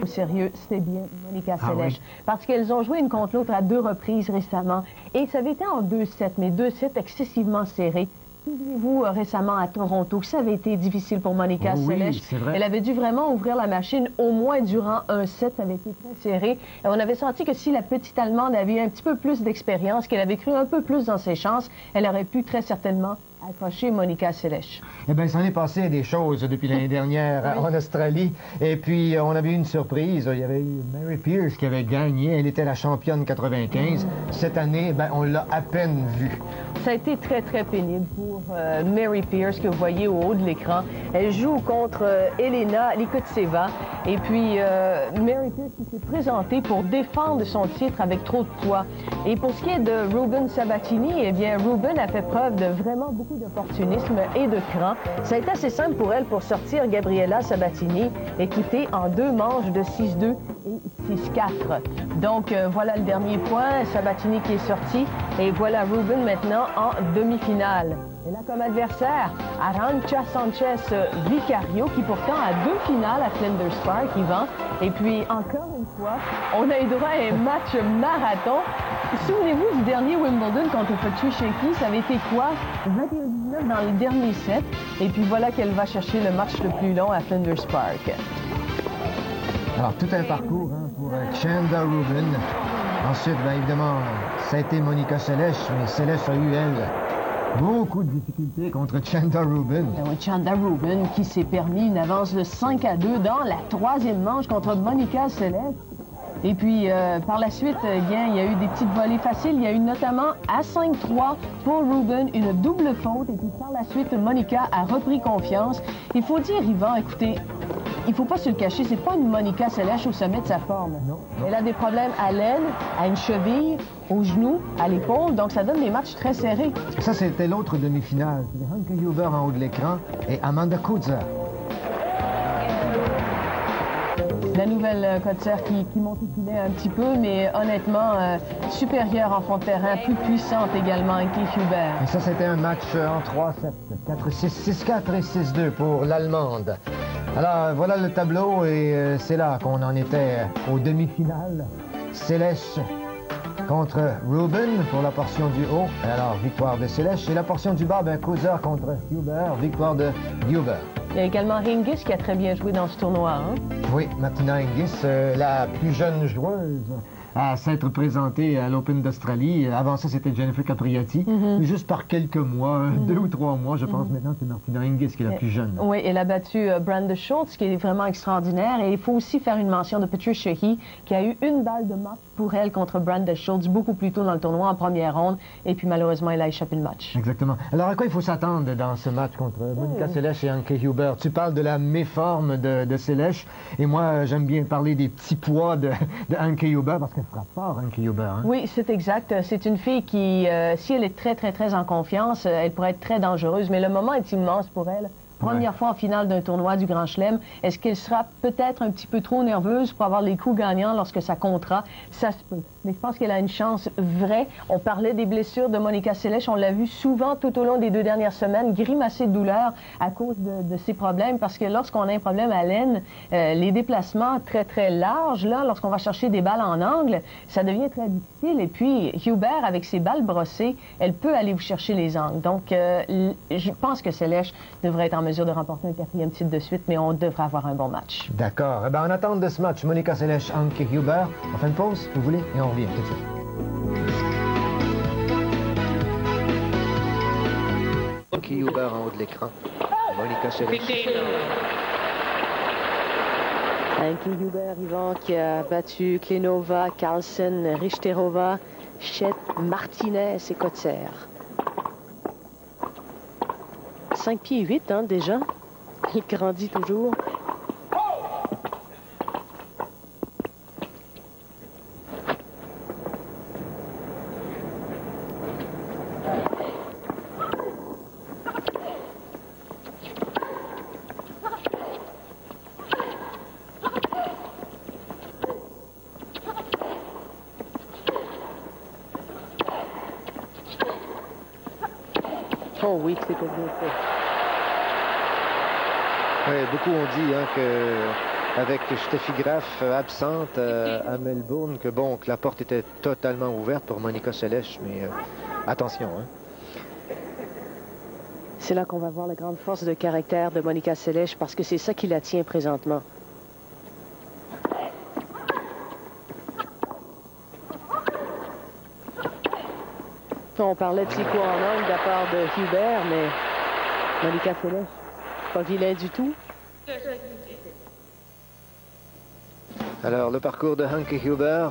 au sérieux, c'est bien Monica Seles. Oui. Parce qu'elles ont joué une contre l'autre à 2 reprises récemment. Et ça avait été en 2-7, mais 2-7 excessivement serrés. Souvenez-vous récemment à Toronto que ça avait été difficile pour Monica Seles. Oui, c'est vrai. Elle avait dû vraiment ouvrir la machine au moins durant un set. Ça avait été très serré. Et on avait senti que si la petite Allemande avait eu un petit peu plus d'expérience, qu'elle avait cru un peu plus dans ses chances, elle aurait pu très certainement accrocher Monica Seles. Eh bien, il s'en est passé des choses depuis l'année dernière Oui. en Australie. Et puis, on avait eu une surprise. Il y avait eu Mary Pierce qui avait gagné. Elle était la championne 95. Cette année, ben, on l'a à peine vue. Ça a été très, très pénible pour Mary Pierce, que vous voyez au haut de l'écran. Elle joue contre Elena Likutseva. Et puis, Mary Pierce qui s'est présentée pour défendre son titre avec trop de poids. Et pour ce qui est de Ruben Sabatini, eh bien, Ruben a fait preuve de vraiment beaucoup d'opportunisme et de cran. Ça a été assez simple pour elle pour sortir Gabriela Sabatini, écoutez, en 2 manches de 6-2 et 6-4. Donc, voilà le dernier point. Sabatini qui est sorti. Et voilà Ruben maintenant en demi-finale. Elle a comme adversaire Arantxa Sanchez Vicario, qui pourtant a 2 finales à Flinders Park, Yvan. Et puis, encore une fois, on a eu droit à un match marathon. Souvenez-vous du dernier Wimbledon contre Patrick, ça avait été quoi? 21-19 dans le dernier set. Et puis voilà qu'elle va chercher le match le plus long à Flinders Park. Alors, tout un parcours pour Chanda Ruben. Ensuite, bien évidemment, ça a été Monica Seles, mais Seles a eu, elle, beaucoup de difficultés contre Chanda Ruben. Oui, Chanda Ruben qui s'est permis une avance de 5-2 dans la 3e manche contre Monica Seles. Et puis, par la suite, bien, il y a eu des petites volées faciles. Il y a eu notamment à 5-3 pour Ruben, une double faute. Et puis, par la suite, Monica a repris confiance. Il faut dire, Yvan, écoutez, il ne faut pas se le cacher, c'est pas une Monica Seles au sommet de sa forme. Non. Elle a des problèmes à l'aine, à une cheville, au genou, à l'épaule, donc ça donne des matchs très serrés. Ça, c'était l'autre demi-finale. C'était Hanke Huber en haut de l'écran et Amanda Coetzer. La nouvelle Coetzer qui monte au filet un petit peu, mais honnêtement, supérieure en fond de terrain, plus puissante également, Hanke Huber. Et ça, c'était un match en 3-7, 4-6, 6-4 et 6-2 pour l'Allemande. Alors, voilà le tableau et c'est là qu'on en était aux demi-finales. Seles contre Ruben pour la portion du haut. Alors, victoire de Seles. Et la portion du bas, ben, Coetzer contre Huber, victoire de Huber. Il y a également Hingis qui a très bien joué dans ce tournoi. Hein? Oui, Martina Hingis, la plus jeune joueuse à s'être présentée à l'Open d'Australie. Avant ça, c'était Jennifer Capriati. Juste par quelques mois, 2 ou 3 mois, je pense. Maintenant, c'est Martina Hingis qui est la plus jeune. Oui, elle a battu Brenda Schultz, qui est vraiment extraordinaire. Et il faut aussi faire une mention de Patricia Heath, qui a eu une balle de match pour elle contre Brenda Schultz beaucoup plus tôt dans le tournoi, en première ronde. Et puis, malheureusement, elle a échappé le match. Exactement. Alors, à quoi il faut s'attendre dans ce match contre Monica Seles et Hanke Huber? Tu parles de la méforme de Seles. Et moi, j'aime bien parler des petits poids de Hanke Huber parce qu'elle frappe fort, Hanke Huber. Hein? Oui, c'est exact. C'est une fille qui, si elle est très, très, très en confiance, elle pourrait être très dangereuse. Mais le moment est immense pour elle. Première fois en finale d'un tournoi du Grand Chelem. Est-ce qu'elle sera peut-être un petit peu trop nerveuse pour avoir les coups gagnants lorsque ça comptera? Ça se peut. Mais je pense qu'elle a une chance vraie. On parlait des blessures de Monica Seles. On l'a vu souvent tout au long des 2 dernières semaines grimacer de douleur à cause de ces problèmes. Parce que lorsqu'on a un problème à l'aine, les déplacements très, très larges, là, lorsqu'on va chercher des balles en angle, ça devient très difficile. Et puis, Huber, avec ses balles brossées, elle peut aller vous chercher les angles. Donc, je pense que Seles devrait être en mesure de remporter un 4e titre de suite, mais on devrait avoir un bon match. D'accord. Eh bien, en attente de ce match, Monica Seles, Hanke Huber, on fait une pause, vous voulez, et on revient tout de suite. Hanke Huber en haut de l'écran. Monica Seles. Hanke Huber, Yvan, qui a battu Klenova, Carlsen, Richterova, Chet, Martinez et Coetzer. 5 pieds 8, hein, déjà. Il grandit toujours. Oh oui, c'était bien fait. Oui, beaucoup ont dit hein, que avec Steffi Graf absente à Melbourne, que bon, que la porte était totalement ouverte pour Monica Seles, mais attention, hein. C'est là qu'on va voir la grande force de caractère de Monica Seles, parce que c'est ça qui la tient présentement. On parlait de ses coups en angle de la part de Hubert, mais Monica Seles, pas vilain du tout. Alors, le parcours de Anke Huber,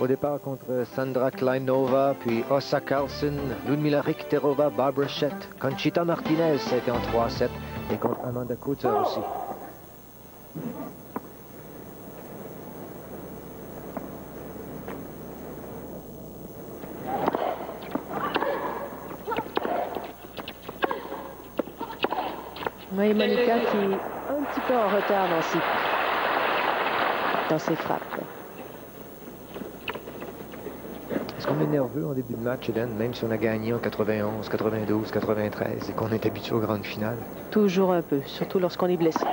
au départ contre Sandra Kleinova, puis Åsa Karlsson, Ludmila Richterova, Barbara Schett, Conchita Martinez, ça a été en 3-7, et contre Amanda Coulter aussi. Oui, Monica qui est un petit peu en retard dans ses frappes. Est-ce qu'on est nerveux en début de match, Hélène, même si on a gagné en 91, 92, 93 et qu'on est habitué aux grandes finales? Toujours un peu, surtout lorsqu'on est blessé.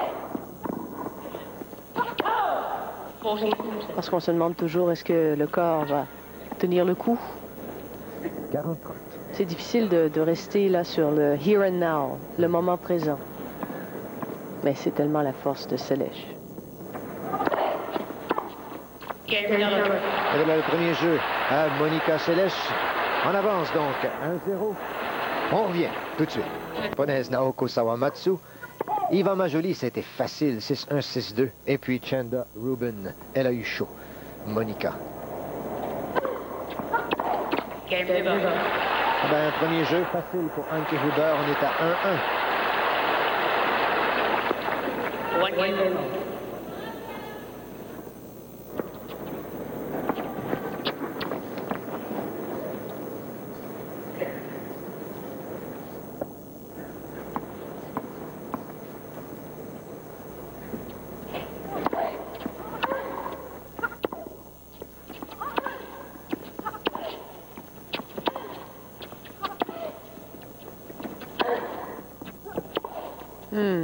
Parce qu'on se demande toujours, est-ce que le corps va tenir le coup? 40-30. C'est difficile de rester là sur le here and now, le moment présent. Mais c'est tellement la force de Seles. Et voilà le premier jeu à Monica Seles. En avance donc, 1-0. On revient tout de suite. Japonaise Naoko Sawamatsu. Ivan Majoli, c'était facile, 6-1, 6-2. Et puis Chanda Rubin, elle a eu chaud. Monica. Ben, premier jeu facile pour Anke Huber, on est à 1-1.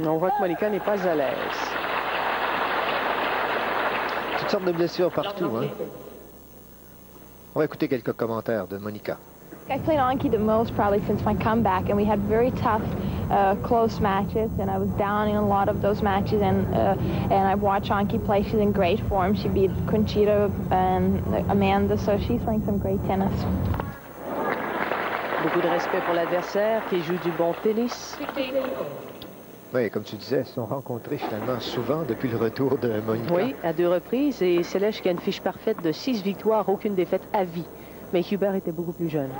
On voit que Monica n'est pas à l'aise. Toutes sortes de blessures partout, hein? On va écouter quelques commentaires de Monica. I played Anki the most probably since my comeback, and we had very tough, close matches, and I was down in a lot of those matches, and I've watched Anki play. She's in great form. She beat Conchita and Amanda, so she's playing some great tennis. Beaucoup de respect pour l'adversaire qui joue du bon tennis. Oui, comme tu disais, ils se sont rencontrés finalement souvent depuis le retour de Monica. Oui, à 2 reprises, et Seles qui a une fiche parfaite de 6 victoires, aucune défaite à vie. Mais Hubert était beaucoup plus jeune.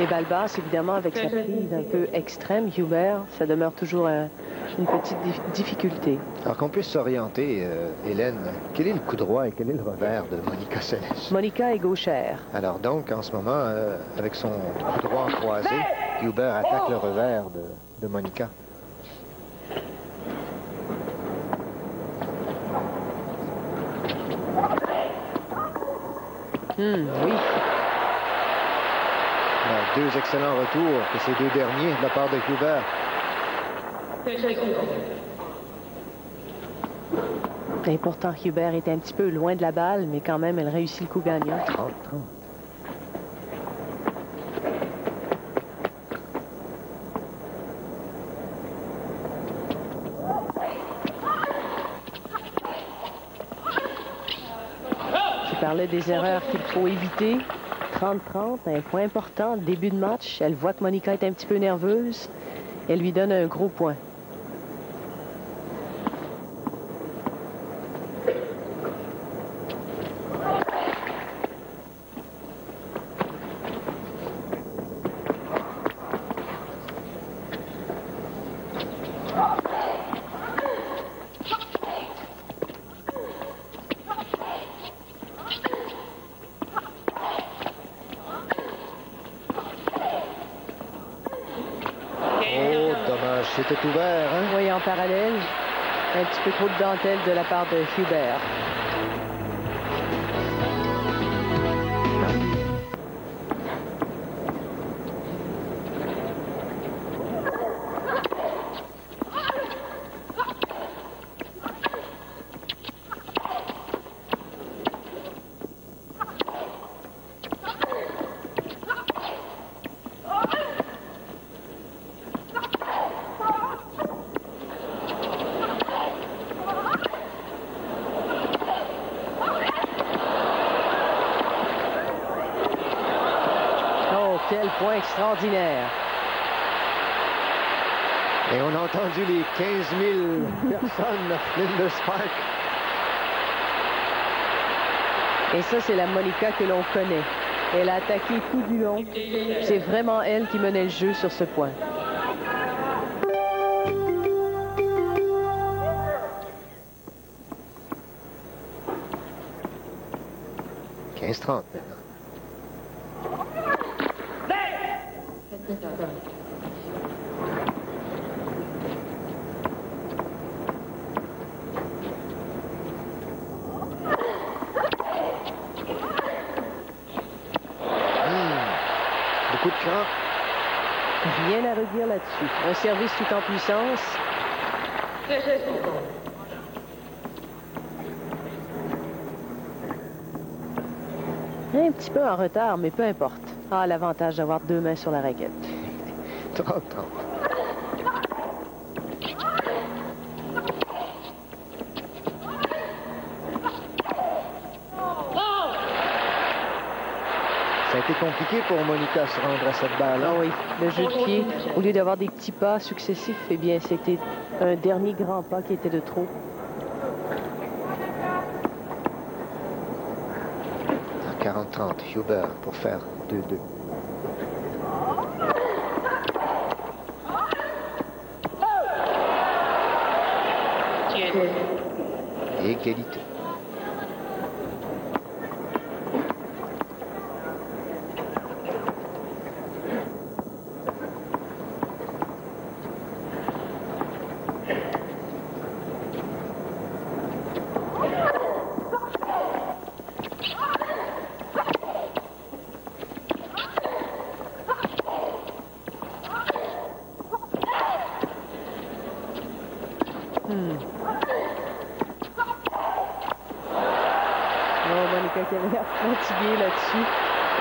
Et balle basse, évidemment, avec sa prise un peu extrême, Hubert, ça demeure toujours une petite difficulté. Alors qu'on puisse s'orienter, Hélène, quel est le coup droit et quel est le revers de Monica Seles? Monica est gauchère. Alors donc, en ce moment, avec son coup droit croisé, Hubert attaque le revers de Monica. Oui. Alors, 2 excellents retours que ces 2 derniers de la part de Hubert. Et pourtant, Hubert est un petit peu loin de la balle, mais quand même, elle réussit le coup gagnant. 30-30. Je parlais des erreurs qu'il faut éviter. 30-30, un point important, début de match. Elle voit que Monica est un petit peu nerveuse. Elle lui donne un gros point. C'était ouvert, hein? Oui, en parallèle, un petit peu trop de dentelle de la part de Hubert. Quel point extraordinaire. Et on a entendu les 15 000 personnes à Flinders Park. Et ça, c'est la Monica que l'on connaît. Elle a attaqué tout du long. C'est vraiment elle qui menait le jeu sur ce point. « 15-30 maintenant. Beaucoup de cran. Rien à redire là-dessus. Un service tout en puissance. Un petit peu en retard, mais peu importe. Ah, l'avantage d'avoir 2 mains sur la raquette. 30-30. Ça a été compliqué pour Monica se rendre à cette balle. Ah oui, le jeu de pied, au lieu d'avoir des petits pas successifs, eh bien, c'était un dernier grand pas qui était de trop. À 40-30, Huber pour faire 2-2. Et égalité. Non, Monica qui avait l'air fatiguée là-dessus.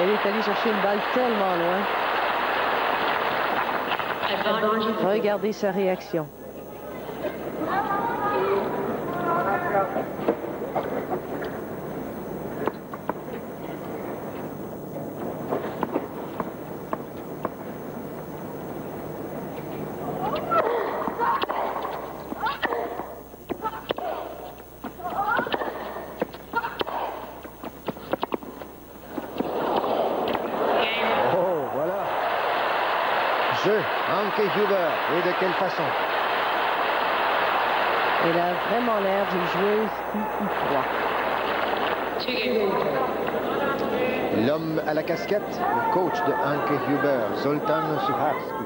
Elle est allée chercher une balle tellement loin. Regardez sa réaction. Jeu, Anke Huber. Et de quelle façon? Elle a vraiment l'air d'une joueuse qui y croit. L'homme à la casquette, le coach de Anke Huber, Zoltan Sucharski.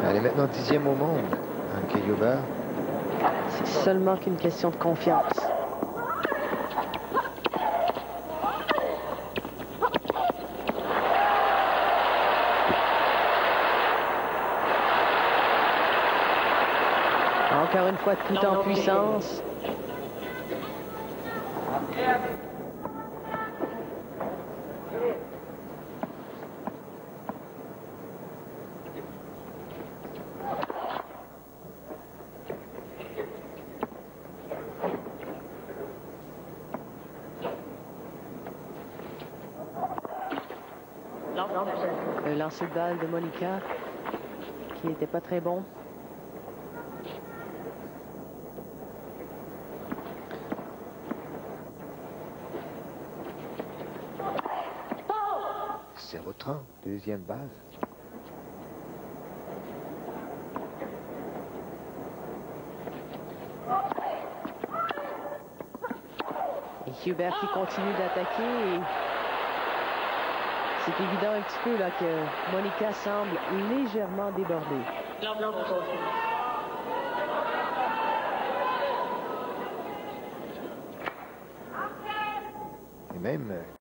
Elle est maintenant 10e au monde, Anke Huber. C'est seulement qu'une question de confiance. Encore une fois, tout en puissance. Le lancer de balle de Monica, qui n'était pas très bon. C'est 0-30, deuxième base. Et Hubert qui continue d'attaquer. C'est évident un petit peu là que Monica semble légèrement débordée. Et même